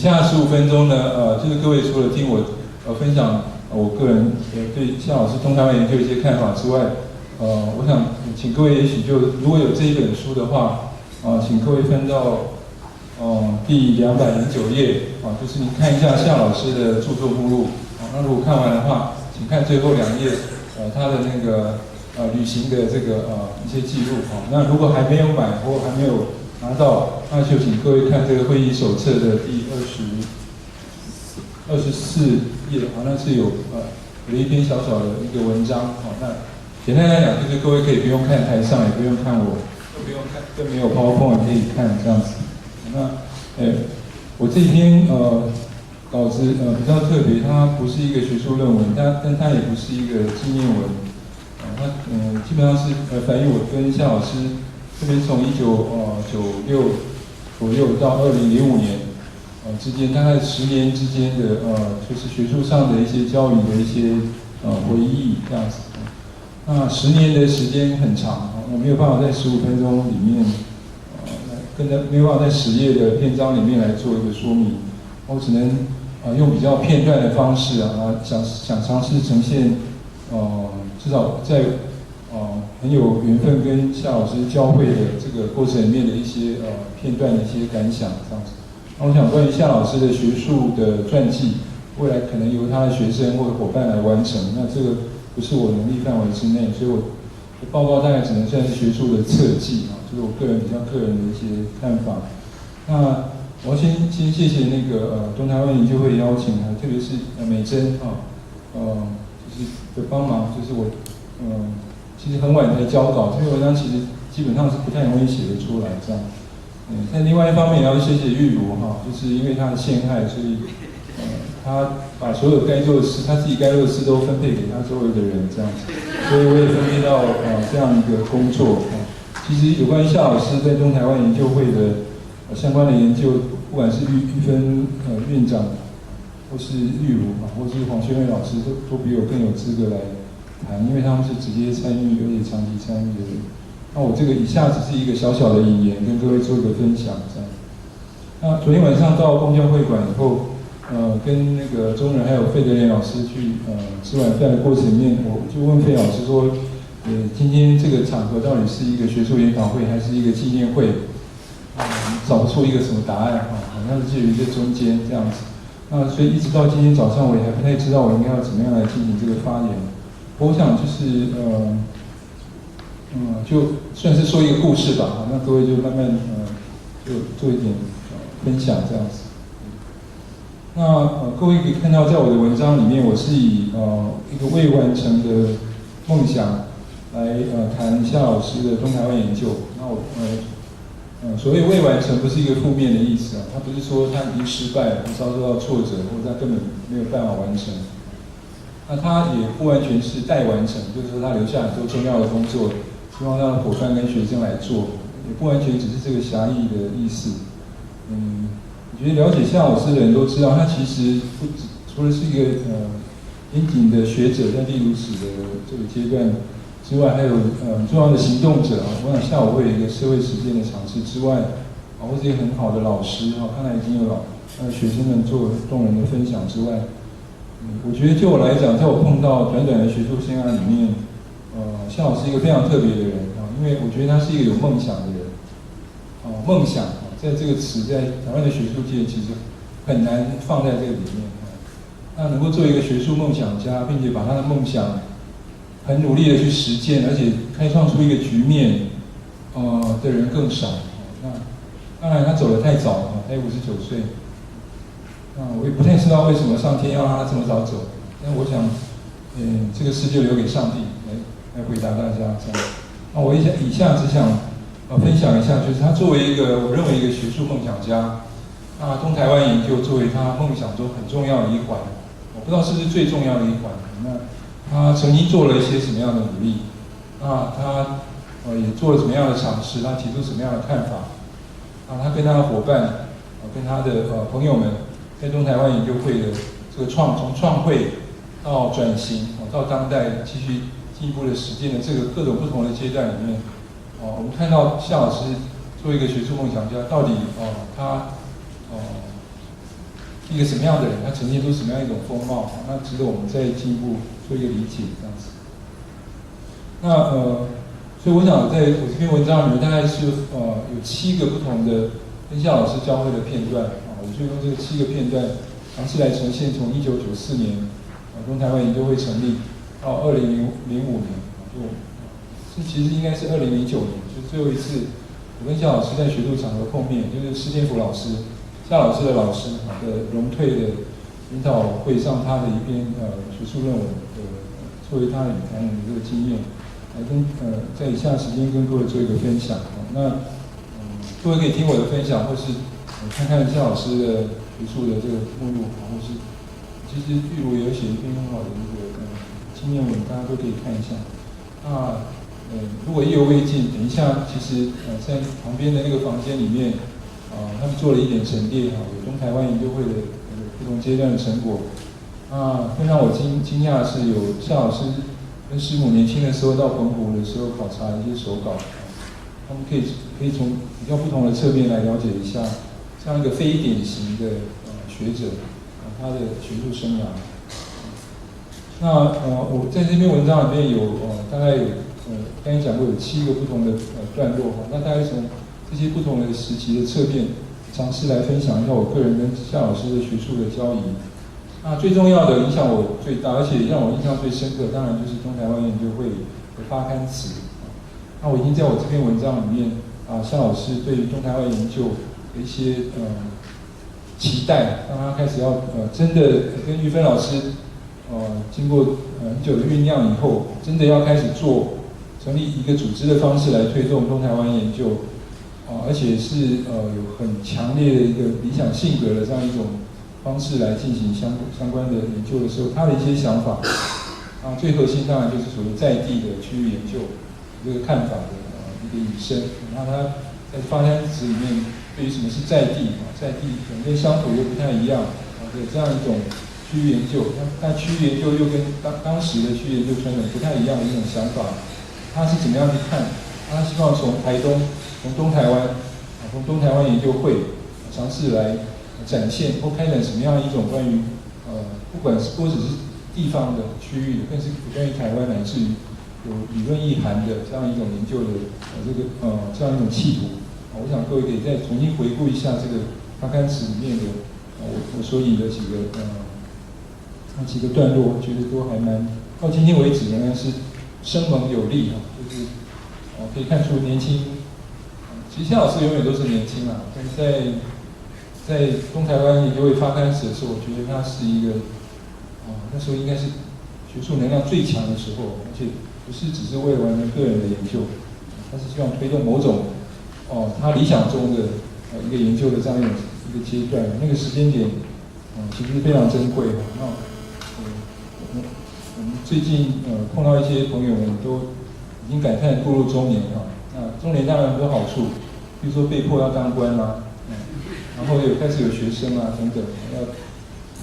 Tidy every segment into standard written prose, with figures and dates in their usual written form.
下15分钟呢，就是各位除了听我分享我个人对夏老师东台湾研究一些看法之外，我想请各位也许就如果有这一本书的话，请各位翻到第209页就是您看一下夏老师的著作目录那如果看完的话，请看最后2页他的那个旅行的这个一些记录那如果还没有买或还没有拿到，那就请各位看这个会议手册的第24页那是有一篇小小的一个文章那简单来讲就是各位可以不用看台上，也不用看我，都不用看，更没有 PowerPoint 可以看这样子。那我这篇稿子比较特别，它不是一个学术论文，但它也不是一个纪念文，它基本上是反映我跟夏老师，特别从1996左右到2005年之间，大概10年之间的就是学术上的一些教育的一些回忆这样子。那10年的时间很长，我没有办法在15分钟里面，没有办法在10页的篇章里面来做一个说明，我只能用比较片段的方式想尝试呈现，至少在很有缘分跟夏老师交汇的这个过程里面的一些片段的一些感想这样子。那我想关于夏老师的学术的传记，未来可能由他的学生或者伙伴来完成，那这个不是我能力范围之内，所以我的报告大概只能算是学术的侧记就是我个人比较个人的一些看法。那我要先谢谢那个东台湾研究会邀请特别是美珍就是的帮忙，就是我其实很晚才交稿，这篇文章其实基本上是不太容易写得出来这样。但另外一方面也要谢谢玉如就是因为他的陷害，所以他把所有该做的事，他自己该做的事都分配给他周围的人这样子，所以我也分配到这样一个工作其实有关于夏老师在东台湾研究会的相关的研究，不管是玉芬院长，或是玉如或是黄宣伟老师，都比我更有资格来谈，因为他们是直接参与而且长期参与的人。那我这个以下只是一个小小的引言，跟各位做一个分享这样。那昨天晚上到公教会馆以后，跟那个中仁还有费德莲老师去吃晚饭的过程里面，我就问费老师说，今天这个场合到底是一个学术研讨会还是一个纪念会？找不出一个什么答案好像是介于这中间这样子。那所以一直到今天早上，我也还不太知道我应该要怎么样来进行这个发言。我想就是就算是说一个故事吧，那各位就慢慢就做一点分享这样子。那各位可以看到，在我的文章里面，我是以一个未完成的梦想来谈夏老师的东台湾研究。那我所谓未完成不是一个负面的意思它不是说他已经失败了，或遭受到挫折，或者他根本没有办法完成。那他也不完全是待完成，就是说他留下很多重要的工作，希望让伙伴跟学生来做，也不完全只是这个狭义的意思。我觉得了解夏老师的人都知道，他其实除了是一个严谨的学者，在例如史的这个阶段之外，还有很重要的行动者我想下午会有一个社会实践的尝试之外或是一个很好的老师看来已经有他的学生们做动人的分享之外，我觉得就我来讲，在我碰到短短的学术生涯里面，夏老师是一个非常特别的人因为我觉得他是一个有梦想的人梦想在这个词在台湾的学术界其实很难放在这个里面那能够做一个学术梦想家，并且把他的梦想很努力的去实践，而且开创出一个局面的人更少那当然他走得太早才59岁我也不太知道为什么上天要让他这么早走，但我想这个事就留给上帝来回答大家这样。那我以下只想分享一下，就是他作为一个我认为一个学术梦想家，那东台湾研究作为他梦想中很重要的一环，我不知道是不是最重要的一环。那他曾经做了一些什么样的努力？那他也做了什么样的尝试？他提出什么样的看法？他跟他的伙伴跟他的朋友们，在东台湾研究会的这个从创会到转型到当代继续进一步的实践的这个各种不同的阶段里面，我们看到夏老师作为一个学术梦想家，到底他是一个什么样的人，他呈现出什么样一种风貌，那值得我们再进一步做一个理解这样子。那所以我想在我这篇文章里面大概是有7个不同的跟夏老师交汇的片段啊，我就用这个7个片段尝试来呈现从1994年东台湾研究会成立到2005年，其实应该是2009年，就最后一次我跟夏老师在学术场合碰面，就是施建福老师夏老师的老师的荣退的研讨会上他的一篇学术论文作为他的谈人的这个经验。来跟在以下时间跟各位做一个分享。那各位可以听我的分享，或是看看夏老师的学术的这个目录，或是其实玉如也有写一篇很好的一个经验文，大家都可以看一下。那如果意犹未尽，等一下其实在旁边的那个房间里面他们做了一点陈列有东台湾研究会的不同阶段的成果。会让我惊讶的是有夏老师跟师母年轻的时候到澎湖的时候考察一些手稿，他们可以从比较不同的侧面来了解一下这样一个非典型的学者他的学术生涯。那我在这篇文章里面有大概有刚才讲过有7个不同的段落那大概从这些不同的时期的侧面尝试来分享一下我个人跟夏老师的学术的交易。那最重要的影响我最大，而且让我印象最深刻，当然就是东台湾研究会的发刊词。那我已经在我这篇文章里面夏老师对于东台湾研究的一些期待，让他开始要真的跟玉芬老师经过很久的酝酿以后，真的要开始做成立一个组织的方式来推动东台湾研究而且是有很强烈的一个理想性格的这样一种方式来进行相关的研究的时候，他的一些想法最核心当然就是属于在地的区域研究这个看法的一个引申。那他在发刊词里面对于什么是在地在地跟乡土又不太一样对这样一种区域研究，那区域研究又跟当时的区域研究圈不太一样的一种想法，他是怎么样去看？他希望从台东，从东台湾，从东台湾研究会尝试来展现或开展什么样一种关于不管是不只是地方的区域的，更是关于台湾乃至于有理论意涵的这样一种研究的这样一种企图。我想各位可以再重新回顾一下这个发刊词里面的我所引的几个段落，我觉得都还蛮到今天为止仍然是生猛有力就是可以看出年轻。其实夏老师永远都是年轻但是在东台湾研究会发刊词的时候，我觉得他是一个那时候应该是学术能量最强的时候，而且不是只是为了完成个人的研究，他是希望推动某种他理想中的一个研究的这样一个阶段。那个时间点其实非常珍贵那我们最近碰到一些朋友们都已经感叹步入中年那中年当然有很多好处，比如说被迫要当官然后开始有学生等等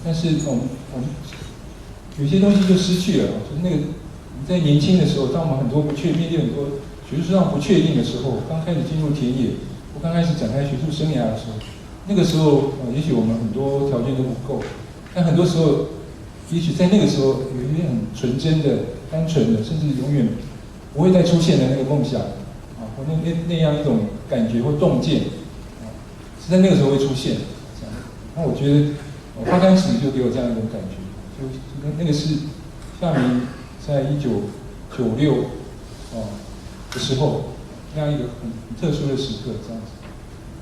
但是我们有些东西就失去了就是那个你在年轻的时候，当我们很多面对很多学术上不确定的时候，刚开始进入田野或刚开始展开学术生涯的时候，那个时候也许我们很多条件都不够，但很多时候也许在那个时候有一些很纯真的单纯的甚至永远不会再出现的那个梦想或那样一种感觉或洞见是在那个时候会出现那我觉得发刊词就给我这样一种感觉，就那个是夏明在1996的时候那样一个很特殊的时刻这样子。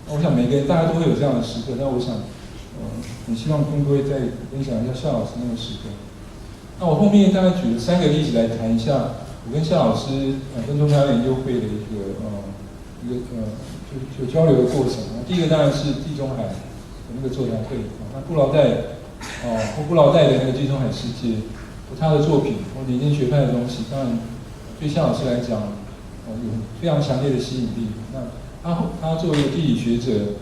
我想每个人大家都会有这样的时刻，但我想很希望跟各位再分享一下夏老师那个时刻。那我后面大概举了3个例子来谈一下我跟夏老师跟东台湾研究会的一个交流的过程。第一个当然是地中海的那个座谈会那布劳代或布劳代的那个地中海世界和他的作品或年轻学派的东西，当然对夏老师来讲有非常强烈的吸引力。那他作为一个地理学者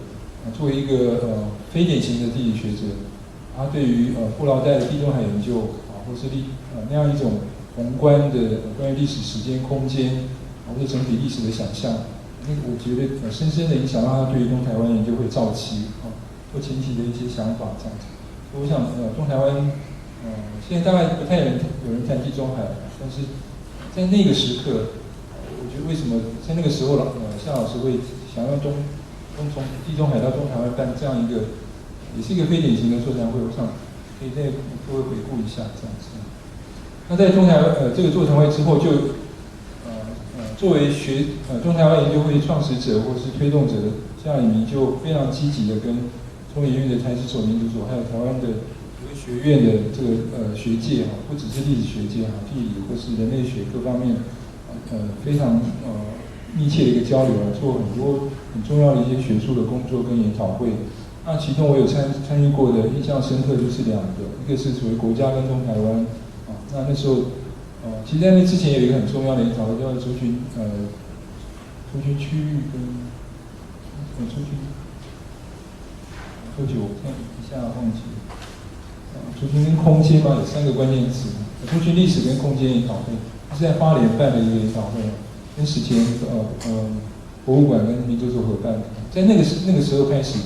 作为一个非典型的地理学者，他对于布劳代的地中海研究或是那样一种宏观的关于历史、时间、空间或者整体历史的想象，我觉得深深的影响到他对于东台湾研究会早期或前期的一些想法这样子。我想中台湾现在大概不太有人谈地中海，但是在那个时刻，我觉得为什么在那个时候夏老师会想要从地中海到中台湾办这样一个，也是一个非典型的座谈会，我想可以再各位回顾一下这样子。那在中台这个座谈会之后就，作为中台湾研究会创始者或是推动者的夏以明就非常积极的跟中研院的台史所、民族所，还有台湾的学院的这个学界不只是历史学界地理或是人类学各方面，非常密切的一个交流做很多很重要的一些学术的工作跟研讨会。那其中我有参与过的印象深刻就是2个，一个是属于国家跟中台湾那时候其实在那之前有一个很重要的研讨会叫族群区域跟族群。我看一下忘记了，族群跟空间嘛，有3个关键词，族群历史跟空间研讨会，是在花莲办的一个研讨会，跟史前博物馆跟民族所合办的。在那个时候开始，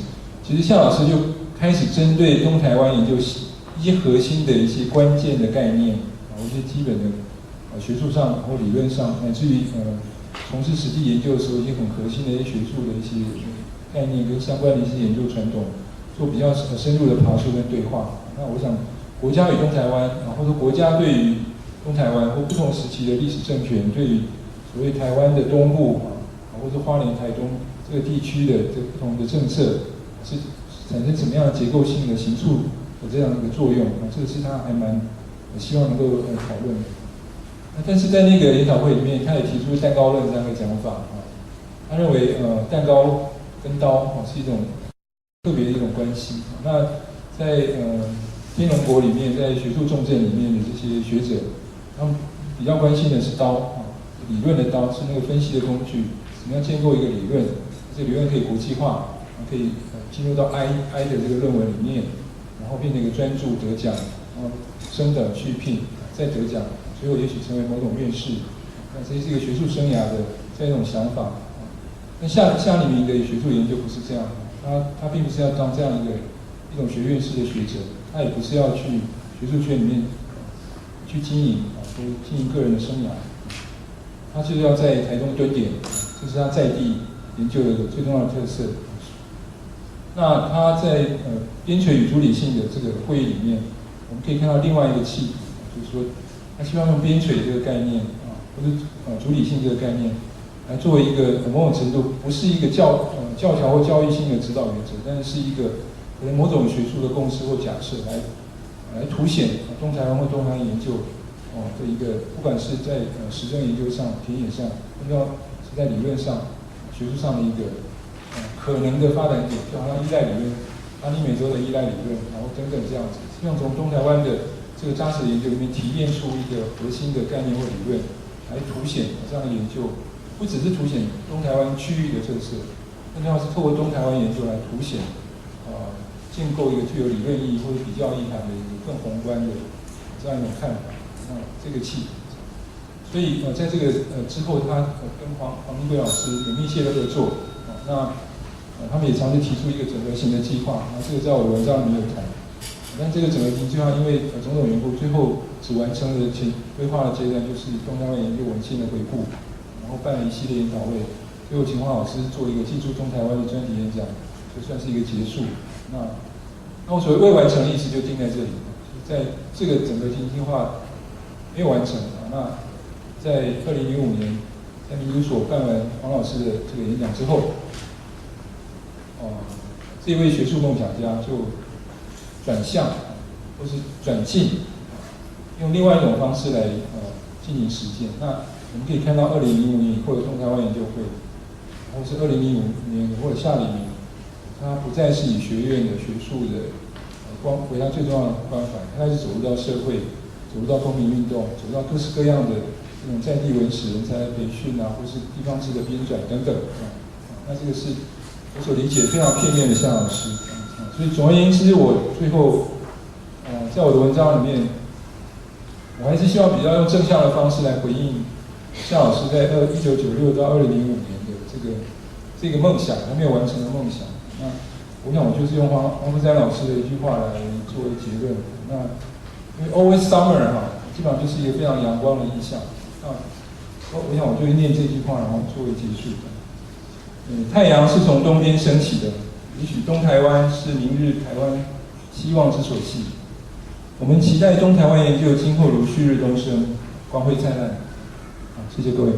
其实夏老师就开始针对东台湾研究一些核心的一些关键的概念一些基本的学术上或理论上，乃至于从事实际研究的时候一些很核心的一些学术的一些概念跟相关的一些研究传统，做比较深入的爬梳跟对话。那我想，国家与东台湾或者国家对于东台湾或不同时期的历史政权，对于所谓台湾的东部或者花莲、台东这个地区的这不同的政策，是产生什么样的结构性的形塑的这样一个作用这个是他还蛮希望能够讨论的。但是在那个研讨会里面，他也提出蛋糕论这样的讲法他认为蛋糕跟刀是一种特别的一种关系。那在天龙国里面，在学术重镇里面的这些学者，他们比较关心的是刀理论的刀是那个分析的工具，怎么样建构一个理论，这个理论可以国际化，可以进入到 I 的这个论文里面，然后变成一个专著得奖，然后升等续聘再得奖，最后也许成为某种院士。那这是一个学术生涯的这种想法。那夏立明的学术研究不是这样，他并不是要当这样一种学院式的学者，他也不是要去学术圈里面去经营个人的生涯，他就是要在台中蹲点，这是他在地研究的最重要的特色。那他在边陲与主理性的这个会议里面，我们可以看到另外一个气，就是说他希望用边陲这个概念或者主理性这个概念，来作为一个某种程度不是一个教条或教育性的指导原则，但是一个可能某种学术的共识或假设来凸显东台湾或东台湾研究的一个，不管是在实证研究上、田野上，更重要是在理论上、学术上的一个可能的发展点，就好像依赖理论、拉丁美洲的依赖理论，然后等等这样子，希望从东台湾的这个扎实的研究里面提炼出一个核心的概念或理论，来凸显这样的研究，不只是凸显东台湾区域的特色，更重要是透过东台湾研究来凸显建构一个具有理论意义或者比较意涵的一个更宏观的这样一种看法。这个气，所以在这个之后，他跟黄明贵老师有密切的合作那他们也尝试提出一个整合型的计划这个在我的文章里面有谈。但这个整合型计划因为种种缘故，最后只完成了规划的阶段，就是东台湾研究文献的回顾，然后办了一系列研讨会，最后请黄老师做一个记住东台湾的专题演讲，就算是一个结束。那我所谓未完成的意思就定在这里，在这个整合型计划没有完成那在2005年，在民族所办完黄老师的这个演讲之后，这位学术梦想家就转向或是转进，用另外一种方式来进行实践。那我们可以看到2005年以后的东台湾研究会，或是2005年以后的夏立明，他不再是以学院的学术的为他最重要的关怀，他开始走入到社会。走入到公民运动，走入到各式各样的这种在地文史人才的培训或是地方志的编纂等等那这个是我所理解非常片面的夏老师所以总而言之，我最后在我的文章里面，我还是希望比较用正向的方式来回应夏老师在1996到2005年的这个梦想，还没有完成的梦想。那我想我就是用黄富山老师的一句话来作为结论。那因为 Always Summer 哈，基本上就是一个非常阳光的意象。那我想我就念这句话，然后作为结束。太阳是从东边升起的，也许东台湾是明日台湾希望之所系。我们期待东台湾研究今后如旭日东升，光辉灿烂。好，谢谢各位。